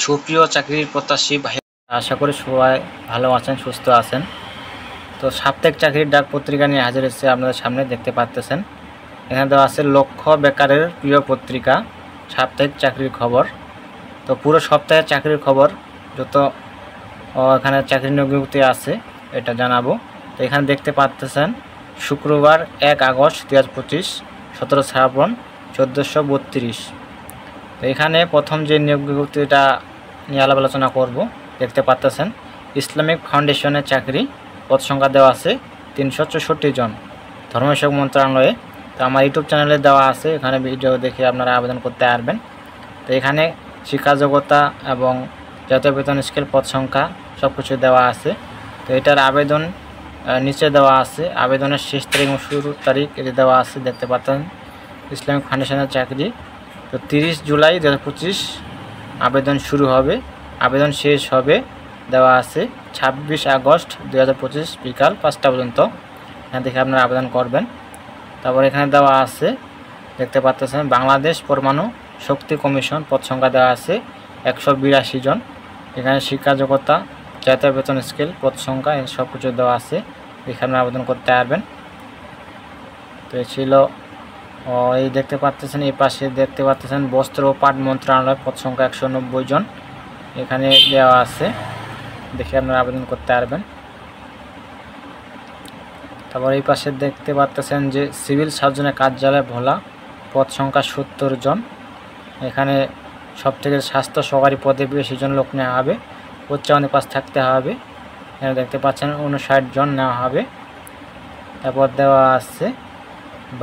সুপ্রিয় চাকরির প্রত্যাশী ভাই, আশা করি সবাই ভালো আছেন, সুস্থ আছেন। তো সাপ্তাহিক চাকরির ডাক পত্রিকা নিয়ে হাজির হচ্ছে আপনাদের সামনে, দেখতে পাচ্ছেন। এখানে দেওয়া আছে লক্ষ্য বেকারের প্রিয় পত্রিকা সাপ্তাহিক চাকরির খবর। তো পুরো সপ্তাহের চাকরির খবর যত এখানে চাকরি নিয়োগ বিজ্ঞপ্তি আছে এটা জানাবো। তো এখানে দেখতে পাচ্ছেন শুক্রবার 1 আগস্ট 2025, 17 শ্রাবণ 1432। তো এখানে প্রথম যে নিয়োগ বিজ্ঞপ্তিটা নিয়ে আলাপ আলোচনা করব, দেখতে পাচ্ছেন ইসলামিক ফাউন্ডেশনের চাকরি, পদ সংখ্যা দেওয়া আছে 364 জন, ধর্মসেবক মন্ত্রণালয়ে। তো আমার ইউটিউব চ্যানেলে দেওয়া আছে, এখানে ভিডিও দেখে আপনারা আবেদন করতে পারবেন। তো এখানে শিক্ষা যোগ্যতা এবং জাতীয় বেতন স্কেল, পদ সংখ্যা সব কিছু দেওয়া আছে। তো এটার আবেদন নিচে দেওয়া আছে, আবেদনের শেষ তারিখ এবং শুরুর তারিখ এটি দেওয়া আছে, দেখতে পাচ্ছেন ইসলামিক ফাউন্ডেশনের চাকরি। তো 30 জুলাই 2025 আবেদন শুরু হবে, আবেদন শেষ হবে দেওয়া আছে 26 আগস্ট 2025 বিকাল 5টা পর্যন্ত। এখান থেকে আপনারা আবেদন করবেন। তারপর এখানে দেওয়া আছে, দেখতে পাচ্ছেন বাংলাদেশ পরমাণু শক্তি কমিশন, পদ সংখ্যা দেওয়া আছে 182 জন। এখানে শিক্ষা যোগ্যতা, জাতীয় বেতন স্কেল, পদ সংখ্যা সব কিছু দেওয়া আছে, এখানে আবেদন করতে পারবেন। তো এই ছিল এই দেখতে পাচ্ছেন, এই পাশে দেখতে পাচ্ছেন বস্ত্র ও পাট মন্ত্রণালয়, পদ সংখ্যা 190 জন এখানে দেওয়া আছে, দেখে আপনারা আবেদন করতে পারবেন। তারপর এই পাশে দেখতে পাচ্ছেন যে সিভিল সার্জনের কার্যালয় ভোলা, পদ সংখ্যা 70 জন। এখানে সবথেকে স্বাস্থ্য সহকারী পদে বেশি জন লোক নেওয়া হবে, উচ্চ মাধ্যমিক পাস থাকতে হবে। এখানে দেখতে পাচ্ছেন 59 জন নেওয়া হবে। তারপর দেওয়া আছে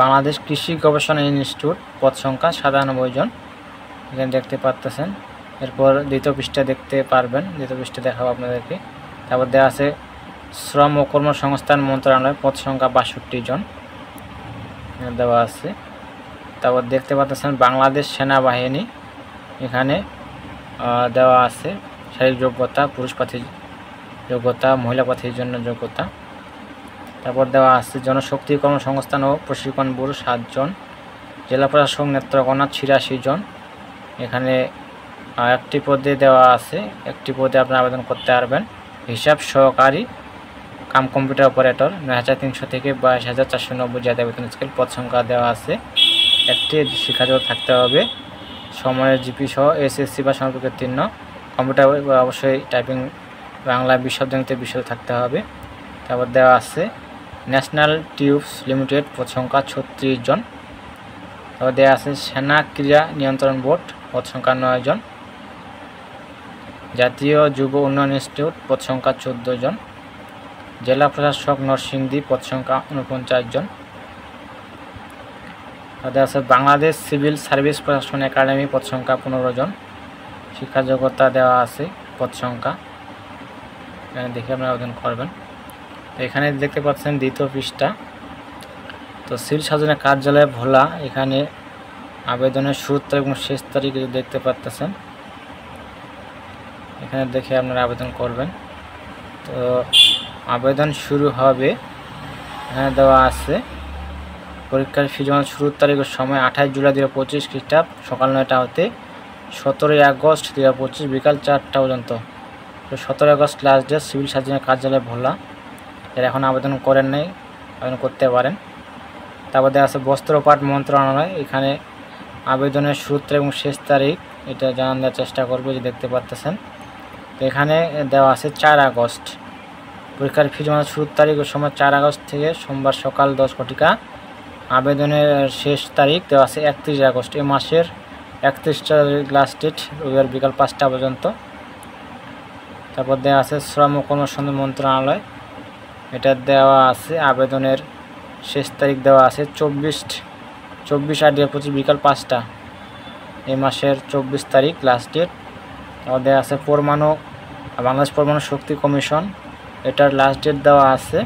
বাংলাদেশ কৃষি গবেষণা ইনস্টিটিউট, পদ সংখ্যা 97 জন, এখানে দেখতে পাচ্ছেন। এরপর দ্বিতীয় পৃষ্ঠা দেখতে পারবেন, দ্বিতীয় পৃষ্ঠা দেখাবো আপনাদেরকে। তারপর দেওয়া আছে শ্রম ও কর্মসংস্থান মন্ত্রণালয়, পদ সংখ্যা 62 জন এখানে দেওয়া আছে। তারপর দেখতে পাচ্ছেন বাংলাদেশ সেনাবাহিনী, এখানে দেওয়া আছে শারীরিক যোগ্যতা, পুরুষ প্রার্থীর যোগ্যতা, মহিলা প্রার্থীর জন্য যোগ্যতা। তারপর দেওয়া আছে জনশক্তি কর্মসংস্থান ও প্রশিক্ষণ ব্যুরো 7 জন, জেলা প্রশাসক নেত্রকোনা 86 জন। এখানে একটি পদে দেওয়া আছে, একটি পদে আপনারা আবেদন করতে পারবেন। হিসাব সহকারী কাম কম্পিউটার অপারেটর 9300 থেকে 22490 জাতীয় বেতন স্কেল, পদ সংখ্যা দেওয়া আছে। একটি শিক্ষাযোগ্য থাকতে হবে, সময়ের জিপি সহ এসএসসি বা সমর্পিত উত্তীর্ণ, কম্পিউটার অবশ্যই টাইপিং বাংলা বিশব্দনীতি বিষয় থাকতে হবে। তারপর দেওয়া আছে ন্যাশনাল টিউবস লিমিটেড, পদ সংখ্যা 36 জন। তারপর দেওয়া আছে সেনা ক্রীড়া নিয়ন্ত্রণ বোর্ড, পদ সংখ্যা 9 জন। জাতীয় যুব উন্নয়ন ইনস্টিটিউট, পদ সংখ্যা 14 জন। জেলা প্রশাসক নরসিংদী, পদ সংখ্যা 49 জন। তাদের আছে বাংলাদেশ সিভিল সার্ভিস প্রশাসন একাডেমি, পদ সংখ্যা 15 জন। শিক্ষা যোগ্যতা দেওয়া আছে, পদ সংখ্যা এখানে দেখে আপনারা আবেদন করবেন। তো এখানে দেখতে পাচ্ছেন দ্বিতীয় পৃষ্ঠা। তো সিভিল সার্জনের কার্যালয় ভোলা, এখানে আবেদনের শুরুর তারিখ এবং শেষ তারিখ দেখতে পাচ্ছেন, এখানে দেখে আপনারা আবেদন করবেন। তো আবেদন শুরু হবে, এখানে দেওয়া আছে পরীক্ষার ফি জমা শুরুর তারিখের সময় 28 জুলাই 2025 খ্রিস্টাব্দ সকাল 9টা হতে 17 আগস্ট 2025 বিকাল 4টা পর্যন্ত। তো 17 আগস্ট লাস্ট ডেট, সিভিল সার্জনের কার্যালয় ভোলা। এর এখন আবেদন করেন নাই, আবেদন করতে পারেন। তারপর দেওয়া আছে বস্ত্র ও পাট মন্ত্রণালয়, এখানে আবেদনের শুরুর তারিখ এবং শেষ তারিখ এটা জানান দেওয়ার চেষ্টা করবো, যে দেখতে পাচ্ছেন। তো এখানে দেওয়া আছে 4 আগস্ট, পরীক্ষার ফি জমা শুরুর তারিখ ও সময় 4 আগস্ট থেকে সোমবার সকাল 10 ঘটিকা। আবেদনের শেষ তারিখ দেওয়া আছে 31 আগস্ট, এই মাসের 31 তারিখ লাস্ট ডেট, রবিবার বিকাল 5টা পর্যন্ত। তারপর দেওয়া আছে শ্রম ও কর্মসংস্থান মন্ত্রণালয়, এটা দেওয়া আছে আবেদনের শেষ তারিখ দেওয়া আছে 24/8/2025 বিকাল 5টা, এই মাসের 24 তারিখ লাস্ট ডেট। তারপর দেওয়া আছে বাংলাদেশ পরমাণু শক্তি কমিশন, এটার লাস্ট ডেট দেওয়া আছে,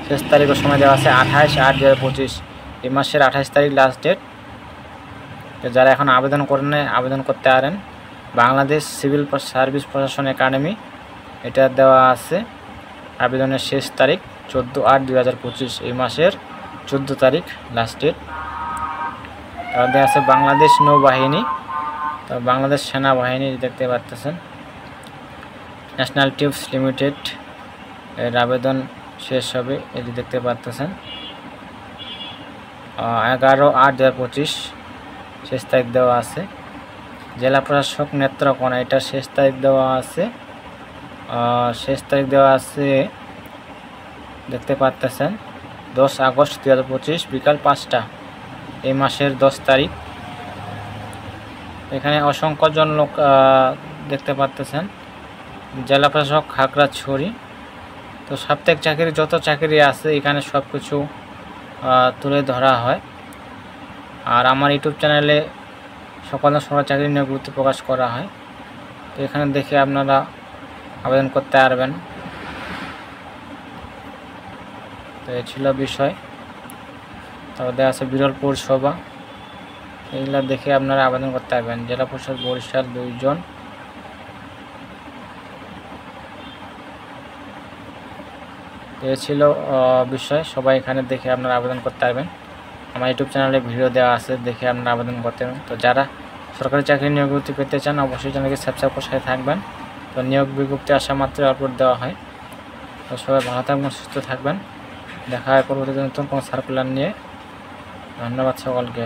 শেষ তারিখ ও সময় দেওয়া আছে 28/8/2025, এই মাসের 28 তারিখ লাস্ট ডেট। তো যারা এখন আবেদন করেন নাই আবেদন করতে পারেন। বাংলাদেশ সিভিল সার্ভিস প্রশাসন একাডেমি, এটা দেওয়া আছে আবেদনের শেষ তারিখ 14/8/2025, এই মাসের 14 তারিখ লাস্ট ডেট। তারপর দেওয়া আছে বাংলাদেশ নৌবাহিনী, তো তো বাংলাদেশ সেনাবাহিনী দেখতে পাচ্ছেন। ন্যাশনাল টিউবস লিমিটেড এর আবেদন শেষ হবে, এটি দেখতে পাচ্ছেন 11/8/2025 শেষ তারিখ দেওয়া আছে। জেলা প্রশাসক নেত্রকোনা, এটা শেষ তারিখ দেওয়া আছে, দেখতে পাচ্ছেন 10 আগস্ট 2025 বিকাল 5টা, এই মাসের 10 তারিখ। এখানে অসংখ্য জন লোক দেখতে পাচ্ছেন। জেলা প্রশাসক খাগড়াছড়ি। তো সাপ্তাহিক চাকরি যত চাকরি আছে এখানে সব কিছু তুলে ধরা হয়। আর আমার ইউটিউব চ্যানেলে সকাল চাকরি নিয়ে গুরুত্ব প্রকাশ করা হয়। তো এখানে দেখে আপনারা আবেদন করতে পারবেন। তো এই ছিল বিষয়। তারপর দেখা আছে বিরল পৌরসভা, এগুলা দেখে আপনারা আবেদন করতে পারবেন। জেলা পরিষদ বরিশাল 2 জন। এই ছিল বিষয়, সবাই এখানে দেখে আপনারা আবেদন করতে পারবেন। আমার ইউটিউব চ্যানেলে ভিডিও দেওয়া আছে, দেখে আপনারা আবেদন করতে পারবেন। তো যারা সরকারি চাকরি নিয়োগ বিজ্ঞপ্তি পেতে চান অবশ্যই চ্যানেলকে সাবস্ক্রাইব করে সাথে থাকবেন। তো নিয়োগ বিজ্ঞপ্তি আসা মাত্র আপলোড দেওয়া হয়। তো সবাই ভালো থাকবেন, সুস্থ থাকবেন। দেখা হয় পরবর্তীতে নতুন কোনো সার্কুলার নিয়ে। ধন্যবাদ সকলকে।